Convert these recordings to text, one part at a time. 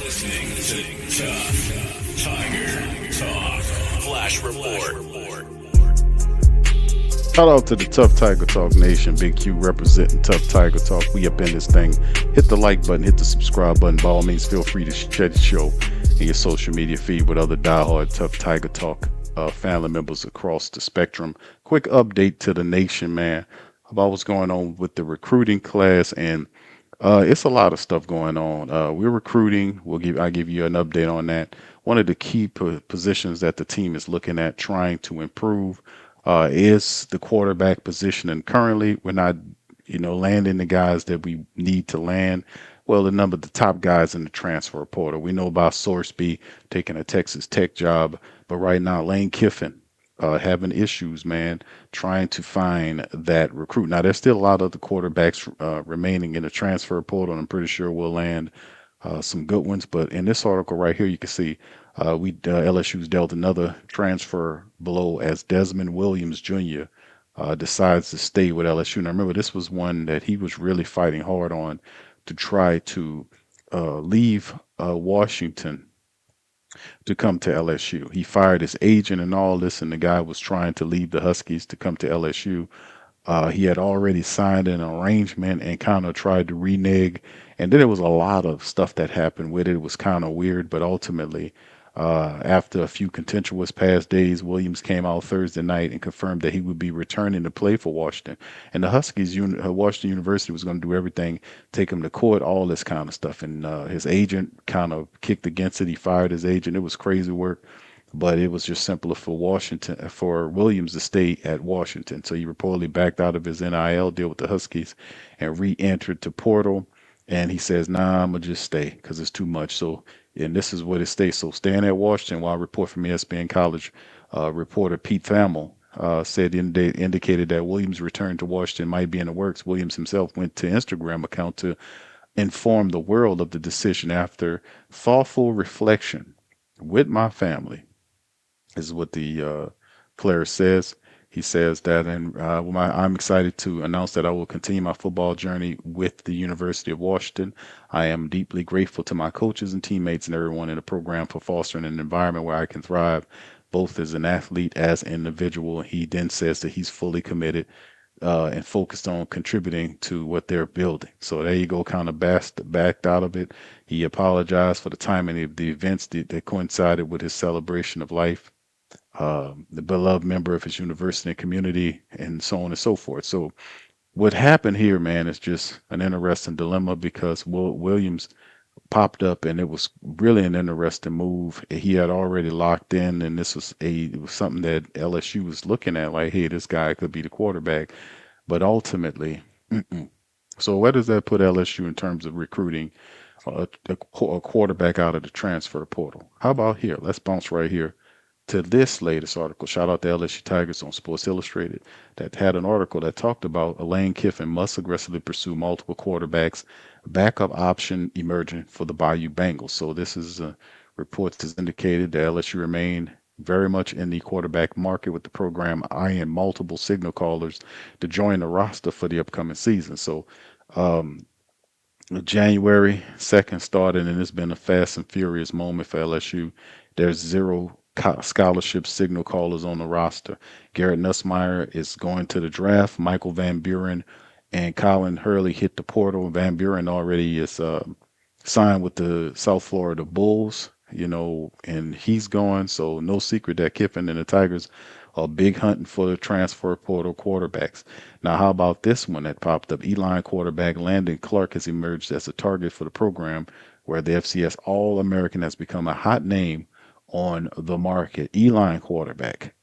listening to Tuff Tiger Talk Flash Report. Shout out to the Tuff Tiger Talk Nation. Big Q representing Tuff Tiger Talk. We up in this thing. Hit the like button, hit the subscribe button. By all means, feel free to share the show in your social media feed with other diehard Tuff Tiger Talk family members across the spectrum. Quick update to the nation, man, about what's going on with the recruiting class, and it's a lot of stuff going on. We're recruiting. I'll give you an update on that. One of the key positions that the team is looking at trying to improve is the quarterback position. And currently, we're not, landing the guys that we need to land. Well, the top guys in the transfer portal. We know about Sourceby taking a Texas Tech job, but right now, Lane Kiffin having issues, man, trying to find that recruit. Now, there's still a lot of the quarterbacks remaining in the transfer portal, and I'm pretty sure we'll land some good ones. But in this article right here, you can see LSU's dealt another transfer blow as Desmond Williams Jr. Decides to stay with LSU. Now, remember, this was one that he was really fighting hard on to try to leave Washington to come to LSU. He fired his agent and all this, and the guy was trying to leave the Huskies to come to LSU. He had already signed an arrangement and kind of tried to renege. And then there was a lot of stuff that happened with it. It was kind of weird, but ultimately, after a few contentious past days, Williams came out Thursday night and confirmed that he would be returning to play for Washington. And the Huskies, Washington University, was going to do everything, take him to court, all this kind of stuff. And his agent kind of kicked against it. He fired his agent. It was crazy work, but it was just simpler for Williams to stay at Washington. So he reportedly backed out of his NIL deal with the Huskies and re-entered to portal. And he says, "Nah, I'm gonna just stay because it's too much." So, and this is what it stays. So, staying at Washington, while a report from ESPN College reporter Pete Thamel indicated that Williams' return to Washington might be in the works. Williams himself went to Instagram account to inform the world of the decision after thoughtful reflection with my family. Is what the player says. He says that, and I'm excited to announce that I will continue my football journey with the University of Washington. I am deeply grateful to my coaches and teammates and everyone in the program for fostering an environment where I can thrive, both as an athlete as an individual. He then says that he's fully committed and focused on contributing to what they're building. So there you go, kind of backed out of it. He apologized for the timing of the events that coincided with his celebration of life, the beloved member of his university and community, and so on and so forth. So what happened here, man, is just an interesting dilemma because Williams popped up, and it was really an interesting move. He had already locked in, and it was something that LSU was looking at, like, hey, this guy could be the quarterback, but ultimately, mm-mm. So where does that put LSU in terms of recruiting a quarterback out of the transfer portal? How about here? Let's bounce right here to this latest article. Shout out to LSU Tigers on Sports Illustrated that had an article that talked about Lane Kiffin must aggressively pursue multiple quarterbacks, backup option emerging for the Bayou Bengals. So this is reports has indicated that LSU remain very much in the quarterback market, with the program eyeing multiple signal callers to join the roster for the upcoming season. So um, January 2nd started, and it's been a fast and furious moment for LSU. There's zero scholarship signal callers on the roster. Garrett Nussmeier is going to the draft. Michael Van Buren and Colin Hurley hit the portal. Van Buren already is signed with the South Florida Bulls, and he's going. So no secret that Kiffin and the Tigers are big hunting for the transfer portal quarterbacks. Now, how about this one that popped up? Elon quarterback Landon Clark has emerged as a target for the program, where the FCS All-American has become a hot name on the market. Elon quarterback.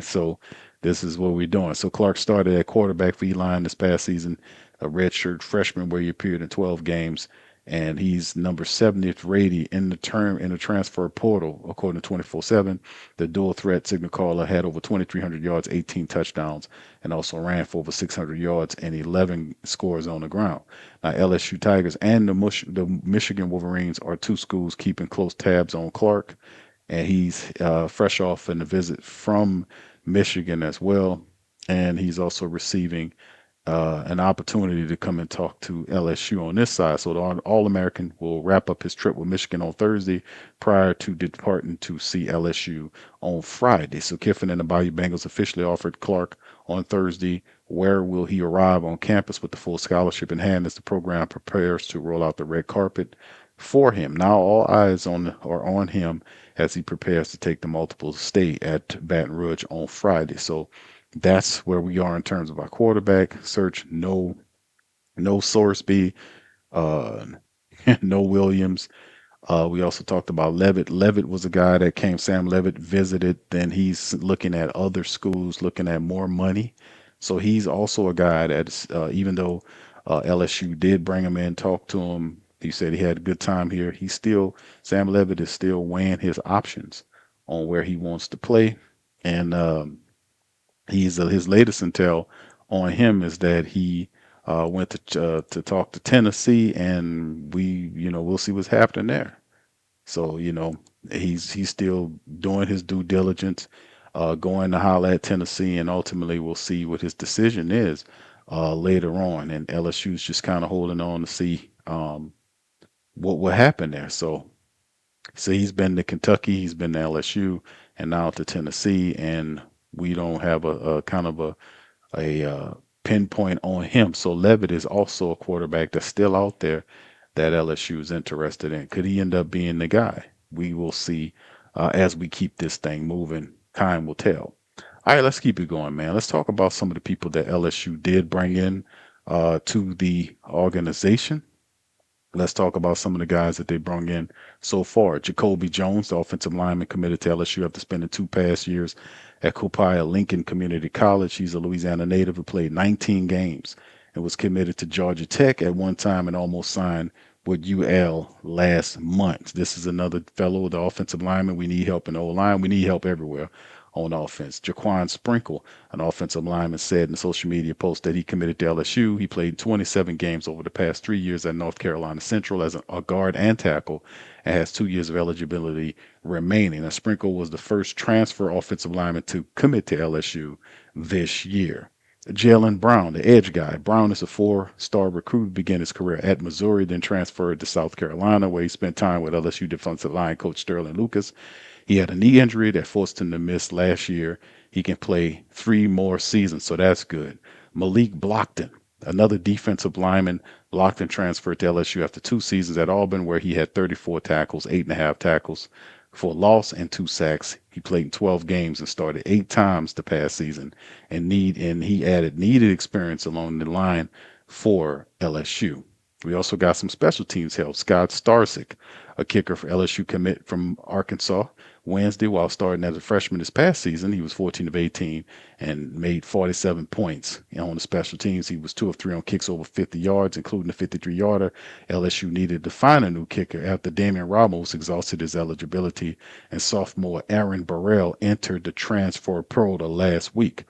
So this is what we're doing. So Clark started at quarterback for Elon this past season, a redshirt freshman where he appeared in 12 games, and he's number 70th rated in the transfer portal, according to 24/7. The dual threat signal caller had over 2,300 yards, 18 touchdowns, and also ran for over 600 yards and 11 scores on the ground. Now, LSU Tigers and the Michigan Wolverines are two schools keeping close tabs on Clark, and he's fresh off in a visit from Michigan as well, and he's also receiving an opportunity to come and talk to LSU on this side. So the All-American will wrap up his trip with Michigan on Thursday prior to departing to see LSU on Friday. So Kiffin and the Bayou Bengals officially offered Clark on Thursday. Where will he arrive on campus with the full scholarship in hand as the program prepares to roll out the red carpet for him? Now all eyes are on him as he prepares to take the multiple state at Baton Rouge on Friday. So that's where we are in terms of our quarterback search. No Sorsby, uh, no Williams. We also talked about Levitt. Levitt was a guy that came. Sam Levitt visited. Then he's looking at other schools, looking at more money. So he's also a guy that's even though LSU did bring him in, talk to him. He said he had a good time here. He's still Sam Levitt is still weighing his options on where he wants to play, and he's his latest intel on him is that he went to talk to Tennessee, and we'll see what's happening there. So he's still doing his due diligence, going to holler at Tennessee, and ultimately we'll see what his decision is later on. And LSU's just kind of holding on to see what will happen there. So he's been to Kentucky, he's been to LSU, and now to Tennessee, and we don't have a kind of a pinpoint on him. So Levitt is also a quarterback that's still out there that LSU is interested in. Could he end up being the guy? We will see as we keep this thing moving. Time will tell. All right, let's keep it going, man. Let's talk about some of the people that LSU did bring in to the organization. Let's talk about some of the guys that they brought in so far. Jacoby Jones, the offensive lineman committed to LSU after spending 2 past years at Copiah Lincoln Community College. He's a Louisiana native who played 19 games and was committed to Georgia Tech at one time and almost signed with UL last month. This is another fellow, the offensive lineman. We need help in the O-line. We need help everywhere on offense. Jaquan Sprinkle, an offensive lineman, said in a social media post that he committed to LSU. He played 27 games over the past 3 years at North Carolina Central as a guard and tackle and has 2 years of eligibility remaining. Now, Sprinkle was the first transfer offensive lineman to commit to LSU this year. Jalen Brown, the edge guy. Brown is a four-star recruit, began his career at Missouri, then transferred to South Carolina, where he spent time with LSU defensive line coach Sterling Lucas. He had a knee injury that forced him to miss last year. He can play 3 more seasons, so that's good. Malik Blockton, another defensive lineman. Blockton transferred to LSU after 2 seasons at Auburn, where he had 34 tackles, 8.5 tackles for loss, and 2 sacks. He played in 12 games and started 8 times the past season, and he added needed experience along the line for LSU. We also got some special teams help. Scott Starsick, a kicker for LSU commit from Arkansas Wednesday while starting as a freshman this past season. He was 14 of 18 and made 47 points. On the special teams, he was 2 of 3 on kicks over 50 yards, including a 53-yarder. LSU needed to find a new kicker after Damian Ramos exhausted his eligibility, and sophomore Aaron Burrell entered the transfer portal last week.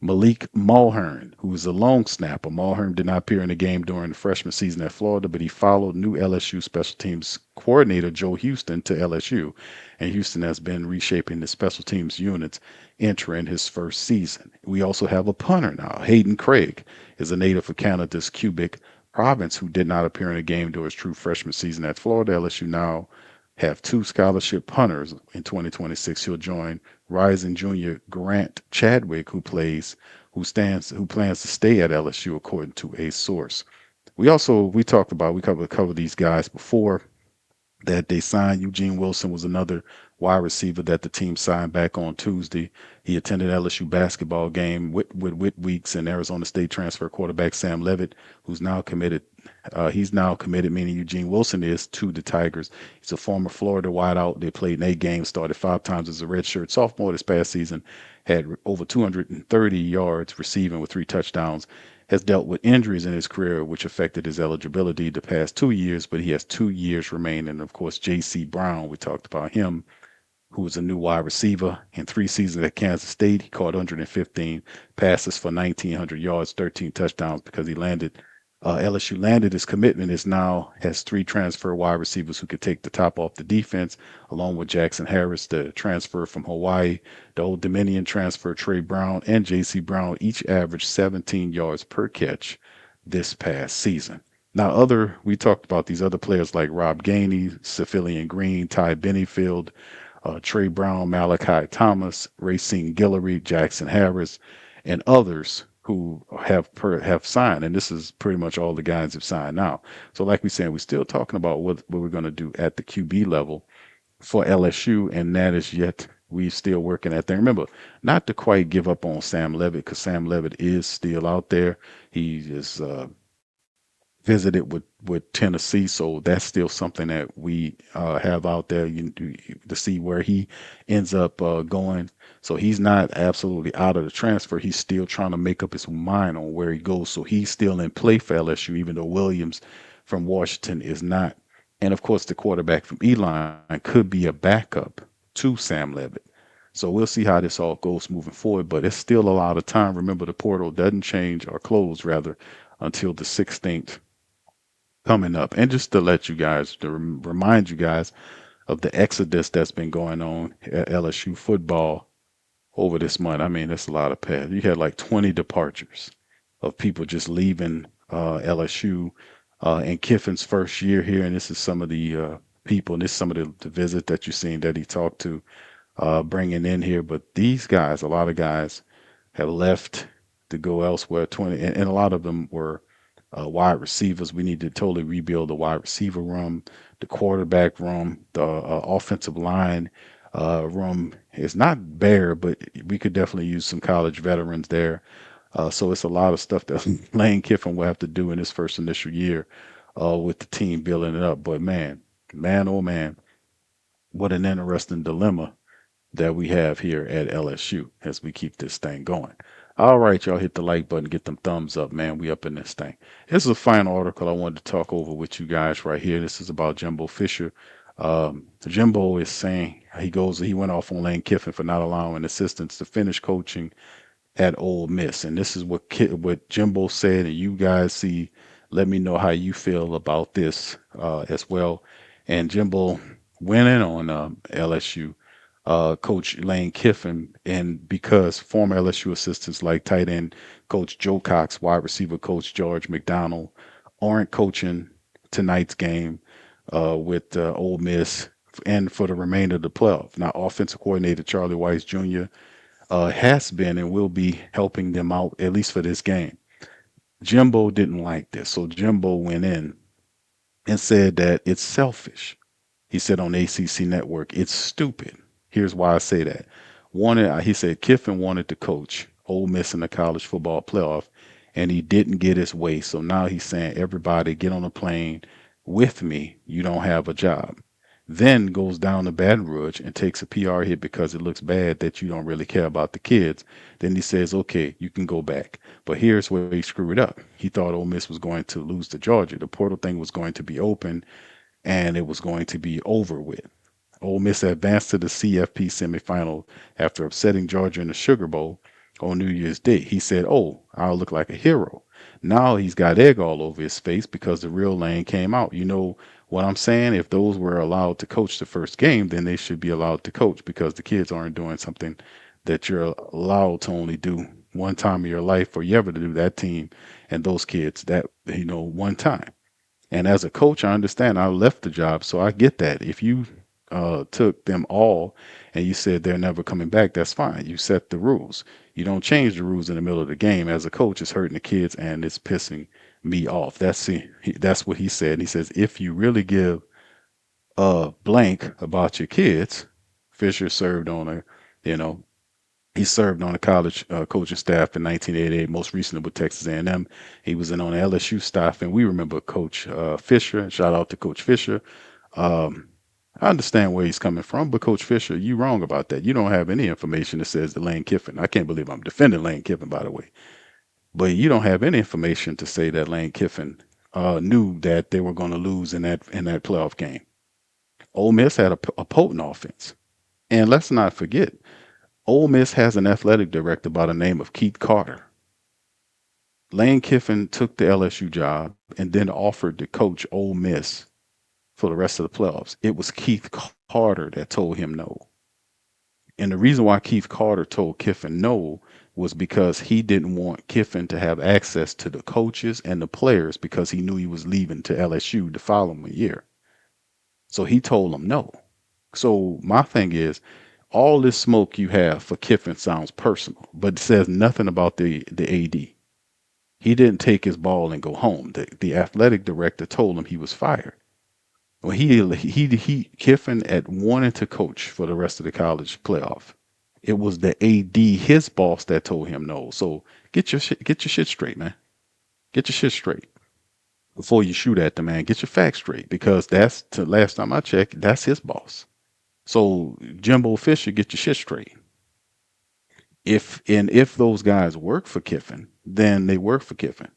Malik Mulhern, who is a long snapper. Mulhern did not appear in the game during the freshman season at Florida, but he followed new LSU special teams coordinator Joe Houston to LSU, and Houston has been reshaping the special teams units entering his first season. We also have a punter now. Hayden Craig is a native of Canada's Quebec province who did not appear in a game during his true freshman season at Florida. LSU now have 2 scholarship punters in 2026. He'll join rising junior Grant Chadwick, who plans to stay at LSU, according to a source. We covered these guys before that they signed. Eugene Wilson was another wide receiver that the team signed back on Tuesday. He attended LSU basketball game with Whit Weeks and Arizona State transfer quarterback Sam Levitt, who's now committed. He's now committed, meaning Eugene Wilson is, to the Tigers. He's a former Florida wideout. They played in 8 games, started 5 times as a redshirt sophomore this past season, had over 230 yards receiving with 3 touchdowns, has dealt with injuries in his career, which affected his eligibility the past 2 years, but he has 2 years remaining. And of course, J.C. Brown, we talked about him, who was a new wide receiver. In 3 seasons at Kansas State, he caught 115 passes for 1,900 yards, 13 touchdowns because he landed LSU landed his commitment is now has three transfer wide receivers who could take the top off the defense, along with Jackson Harris, the transfer from Hawaii, the Old Dominion transfer Trey Brown, and J.C. Brown each averaged 17 yards per catch this past season. Now, we talked about these other players like Rob Gainey, Cephalian Green, Ty Bennyfield, Trey Brown, Malachi Thomas, Racine Guillory, Jackson Harris, and others who have signed. And this is pretty much all the guys have signed now. So, like we said, we're still talking about what we're going to do at the QB level for LSU, and that is yet we still working at that. Remember, not to quite give up on Sam Levitt because Sam Levitt is still out there. He is visited with Tennessee, so that's still something that we have out there to see where he ends up going. So he's not absolutely out of the transfer. He's still trying to make up his mind on where he goes. So he's still in play for LSU, even though Williams from Washington is not. And of course, the quarterback from Elon could be a backup to Sam Levitt. So we'll see how this all goes moving forward, but it's still a lot of time. Remember, the portal doesn't change or close rather until the 16th coming up. And just to let you guys, to remind you guys of the exodus that's been going on at LSU football over this month. I mean, that's a lot of pads. You had like 20 departures of people just leaving LSU in Kiffin's first year here. And this is some of the people, and this is some of the visits that you've seen that he talked to bringing in here. But these guys, a lot of guys have left to go elsewhere. 20, and a lot of them were wide receivers. We need to totally rebuild the wide receiver room, the quarterback room, the offensive line room. It's not bare, but we could definitely use some college veterans there. So it's a lot of stuff that Lane Kiffin will have to do in his first initial year with the team building it up. But man, oh man, what an interesting dilemma that we have here at LSU as we keep this thing going. All right, y'all hit the like button, get them thumbs up, man. We up in this thing. This is a final article I wanted to talk over with you guys right here. This is about Jimbo Fisher. Jimbo is saying he went off on Lane Kiffin for not allowing assistants to finish coaching at Ole Miss, and this is what Jimbo said. And you guys see, let me know how you feel about this as well. And Jimbo went in on LSU coach Lane Kiffin, and because former LSU assistants like tight end coach Joe Cox, wide receiver coach George McDonald aren't coaching tonight's game with Ole Miss and for the remainder of the playoff. Now, offensive coordinator Charlie Weiss Jr. Has been and will be helping them out at least for this game. Jimbo didn't like this, so Jimbo went in and said that it's selfish. He said on ACC Network, it's stupid. Here's why I say that. He said Kiffin wanted to coach Ole Miss in the college football playoff, and he didn't get his way. So now he's saying, everybody get on a plane with me. You don't have a job. Then goes down to Baton Rouge and takes a PR hit because it looks bad that you don't really care about the kids. Then he says, okay, you can go back. But here's where he screwed up. He thought Ole Miss was going to lose to Georgia. The portal thing was going to be open, and it was going to be over with. Ole Miss advanced to the CFP semifinal after upsetting Georgia in the Sugar Bowl on New Year's Day. He said, oh, I'll look like a hero. Now he's got egg all over his face because the real Lane came out. You know what I'm saying? If those were allowed to coach the first game, then they should be allowed to coach because the kids aren't doing something that you're allowed to only do one time in your life, or you ever to do that team and those kids that, one time. And as a coach, I understand I left the job, so I get that. If you took them all and you said they're never coming back, that's fine. You set the rules. You don't change the rules in the middle of the game. As a coach, it's hurting the kids and it's pissing me off. That's what he said. He says, if you really give a blank about your kids, Fisher served on he served on a college coaching staff in 1988, most recently with Texas A&M. He was on the LSU staff, and we remember Coach Fisher. Shout out to Coach Fisher. I understand where he's coming from, but Coach Fisher, you wrong about that. You don't have any information that says that Lane Kiffin. I can't believe I'm defending Lane Kiffin, by the way. But you don't have any information to say that Lane Kiffin knew that they were going to lose in that playoff game. Ole Miss had a potent offense, and let's not forget, Ole Miss has an athletic director by the name of Keith Carter. Lane Kiffin took the LSU job and then offered to coach Ole Miss for the rest of the playoffs. It was Keith Carter that told him no. And the reason why Keith Carter told Kiffin no was because he didn't want Kiffin to have access to the coaches and the players because he knew he was leaving to LSU the following year. So he told him no. So my thing is, all this smoke you have for Kiffin sounds personal, but it says nothing about the AD. He didn't take his ball and go home. The athletic director told him he was fired. Well, he Kiffin had wanted to coach for the rest of the college playoff. It was the AD, his boss, that told him no. So get your shit straight, man. Get your shit straight before you shoot at the man. Get your facts straight because that's the last time I checked, that's his boss. So Jimbo Fisher, get your shit straight. If those guys work for Kiffin, then they work for Kiffin.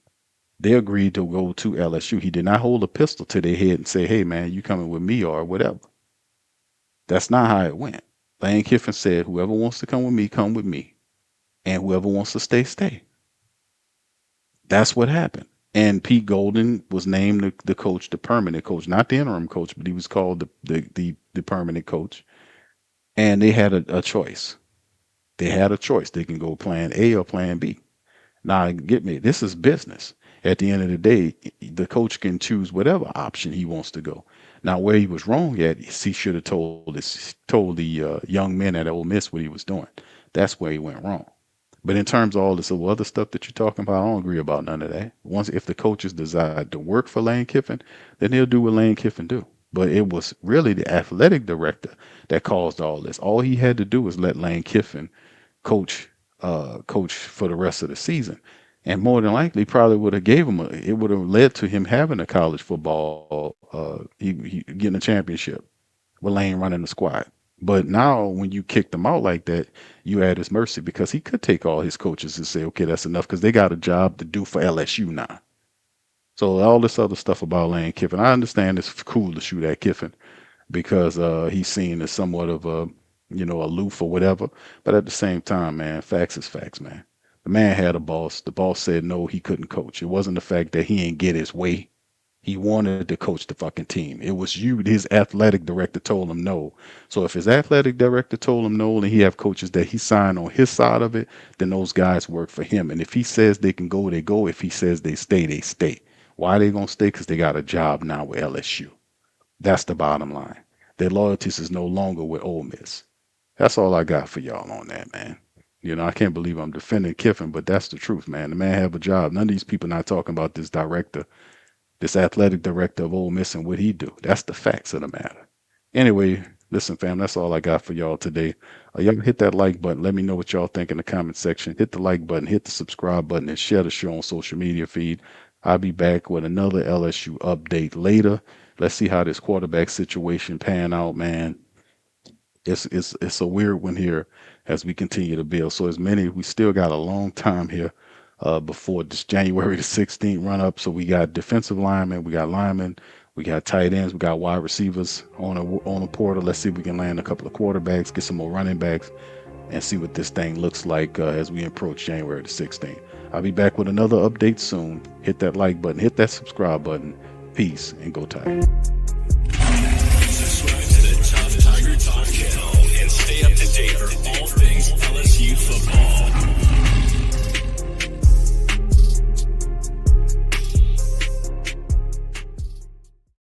They agreed to go to LSU. He did not hold a pistol to their head and say, "Hey, man, you coming with me or whatever." That's not how it went. Lane Kiffin said, "Whoever wants to come with me, and whoever wants to stay, stay." That's what happened. And Pete Golden was named the coach, the permanent coach, not the interim coach, but he was called the permanent coach. And they had a choice. They had a choice. They can go plan A or plan B. Now, get me, this is business. At the end of the day, the coach can choose whatever option he wants to go. Now, where he was wrong at is he should have told the young men at Ole Miss what he was doing. That's where he went wrong. But in terms of all this other stuff that you're talking about, I don't agree about none of that. Once if the coaches decide to work for Lane Kiffin, then they'll do what Lane Kiffin do. But it was really the athletic director that caused all this. All he had to do was let Lane Kiffin coach for the rest of the season, and more than likely probably would have gave him it would have led to him having a college football he getting a championship with Lane running the squad. But now when you kick them out like that, you at his mercy because he could take all his coaches and say, okay, that's enough because they got a job to do for LSU now. So all this other stuff about Lane Kiffin, I understand it's cool to shoot at Kiffin because he's seen as somewhat of a aloof or whatever. But at the same time, man, facts is facts, man. The man had a boss. The boss said no, he couldn't coach. It wasn't the fact that he ain't get his way. He wanted to coach the fucking team. It was his athletic director told him no. So if his athletic director told him no and he have coaches that he signed on his side of it, then those guys work for him. And if he says they can go, they go. If he says they stay, they stay. Why they gonna stay? Because they got a job now with LSU. That's the bottom line. Their loyalties is no longer with Ole Miss. That's all I got for y'all on that, man. I can't believe I'm defending Kiffin, but that's the truth, man. The man have a job. None of these people not talking about this director, this athletic director of Ole Miss and what he do. That's the facts of the matter. Anyway, listen, fam, that's all I got for y'all today. Y'all hit that like button. Let me know what y'all think in the comment section. Hit the like button, hit the subscribe button, and share the show on social media feed. I'll be back with another LSU update later. Let's see how this quarterback situation pan out, man. It's a weird one here as we continue to build. So we still got a long time here before this January the 16th run up. So we got defensive linemen, we got linemen, we got tight ends, we got wide receivers on a portal. Let's see if we can land a couple of quarterbacks, get some more running backs, and see what this thing looks like as we approach January the 16th. I'll be back with another update soon. Hit that like button, hit that subscribe button. Peace and go Tigers.